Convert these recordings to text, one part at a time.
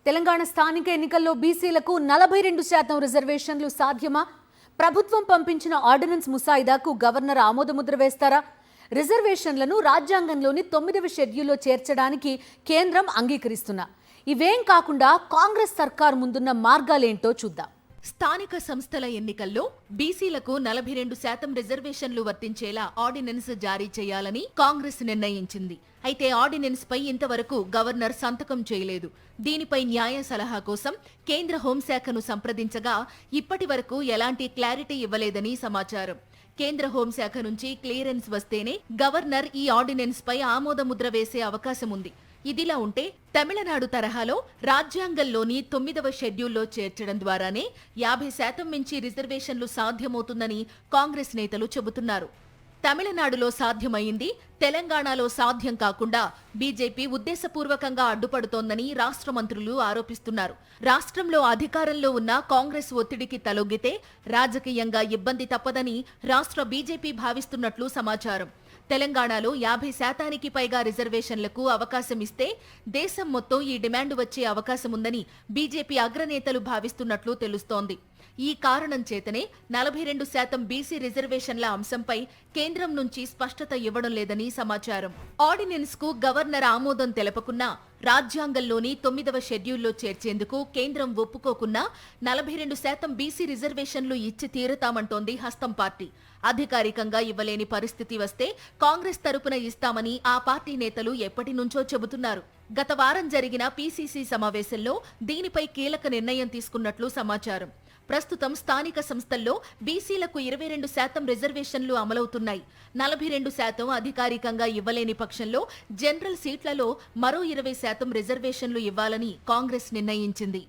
తెలంగాణ స్థానిక ఎన్నికల్లో బీసీలకు 42% రిజర్వేషన్లు సాధ్యమా? ప్రభుత్వం పంపించిన ఆర్డినెన్స్ ముసాయిదాకు గవర్నర్ ఆమోదముద్ర వేస్తారా? రిజర్వేషన్లను రాజ్యాంగంలోని 9వ షెడ్యూల్లో చేర్చడానికి కేంద్రం అంగీకరిస్తున్నా. ఇవేం కాకుండా కాంగ్రెస్ సర్కార్ ముందున్న మార్గాలేంటో చూద్దాం. స్థానిక సంస్థల ఎన్నికల్లో బీసీలకు 42% రిజర్వేషన్లు వర్తించేలా ఆర్డినెన్స్ జారీ చేయాలని కాంగ్రెస్ నిర్ణయించింది. అయితే ఆర్డినెన్స్ పై ఇంతవరకు గవర్నర్ సంతకం చేయలేదు. దీనిపై న్యాయ సలహా కోసం కేంద్ర హోంశాఖను సంప్రదించగా ఇప్పటి వరకు ఎలాంటి క్లారిటీ ఇవ్వలేదని సమాచారం. కేంద్ర హోంశాఖ నుంచి క్లియరెన్స్ వస్తేనే గవర్నర్ ఈ ఆర్డినెన్స్ పై ఆమోదముద్ర వేసే అవకాశం ఉంది. ఇదిలా ఉంటే తమిళనాడు తరహాలో రాజ్యాంగంలోని 9వ షెడ్యూల్లో చేర్చడం ద్వారానే 50% మించి రిజర్వేషన్లు సాధ్యమవుతుందని కాంగ్రెస్ నేతలు చెబుతున్నారు. తమిళనాడులో సాధ్యమైంది తెలంగాణలో సాధ్యం కాకుండా బీజేపీ ఉద్దేశపూర్వకంగా అడ్డుపడుతోందని రాష్ట్ర మంత్రులు ఆరోపిస్తున్నారు. రాష్ట్రంలో అధికారంలో ఉన్న కాంగ్రెస్ ఒత్తిడికి తలొగ్గితే రాజకీయంగా ఇబ్బంది తప్పదని రాష్ట్ర బీజేపీ భావిస్తున్నట్లు సమాచారం. తెలంగాణలో 50%కి పైగా రిజర్వేషన్లకు అవకాశం ఇస్తే దేశం మొత్తం ఈ డిమాండ్ వచ్చే అవకాశముందని బీజేపీ అగ్రనేతలు భావిస్తున్నట్లు తెలుస్తోంది. ఈ కారణం చేతనే 42% బీసీ రిజర్వేషన్ల అంశంపై కేంద్రం నుంచి స్పష్టత ఇవ్వడం లేదని సమాచారం. ఆర్డినెన్స్ కు గవర్నర్ ఆమోదం తెలపకున్నా రాజ్యాంగంలోని 9వ షెడ్యూల్లో చేర్చేందుకు కేంద్రం ఒప్పుకోకున్నా 42% బీసీ రిజర్వేషన్లు ఇచ్చి తీరుతామంటోంది హస్తం పార్టీ. అధికారికంగా ఇవ్వలేని పరిస్థితి వస్తే కాంగ్రెస్ తరపున ఇస్తామని ఆ పార్టీ నేతలు ఎప్పటి నుంచో చెబుతున్నారు. గత వారం జరిగిన పీసీసీ సమావేశంలో దీనిపై కీలక నిర్ణయం తీసుకున్నట్లు సమాచారం. ప్రస్తుతం స్థానిక సంస్థల్లో బీసీలకు 22% రిజర్వేషన్లు అమలవుతున్నాయి. 42% అధికారికంగా ఇవ్వలేని పక్షంలో జనరల్ సీట్లలో మరో 20% రిజర్వేషన్లు ఇవ్వాలని కాంగ్రెస్ నిర్ణయించింది.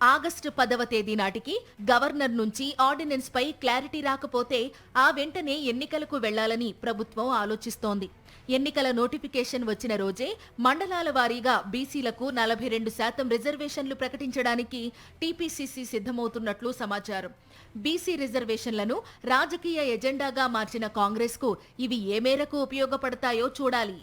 ఆగస్టు 10వ తేదీ నాటికి గవర్నర్ నుంచి ఆర్డినెన్స్ పై క్లారిటీ రాకపోతే ఆ వెంటనే ఎన్నికలకు వెళ్లాలని ప్రభుత్వం ఆలోచిస్తోంది. ఎన్నికల నోటిఫికేషన్ వచ్చిన రోజే మండలాల వారీగా బీసీలకు 42% రిజర్వేషన్లు ప్రకటించడానికి టీపీసీసీ సిద్ధమవుతున్నట్లు సమాచారం. బీసీ రిజర్వేషన్లను రాజకీయ ఎజెండాగా మార్చిన కాంగ్రెస్కు ఇవి ఏ మేరకు ఉపయోగపడతాయో చూడాలి.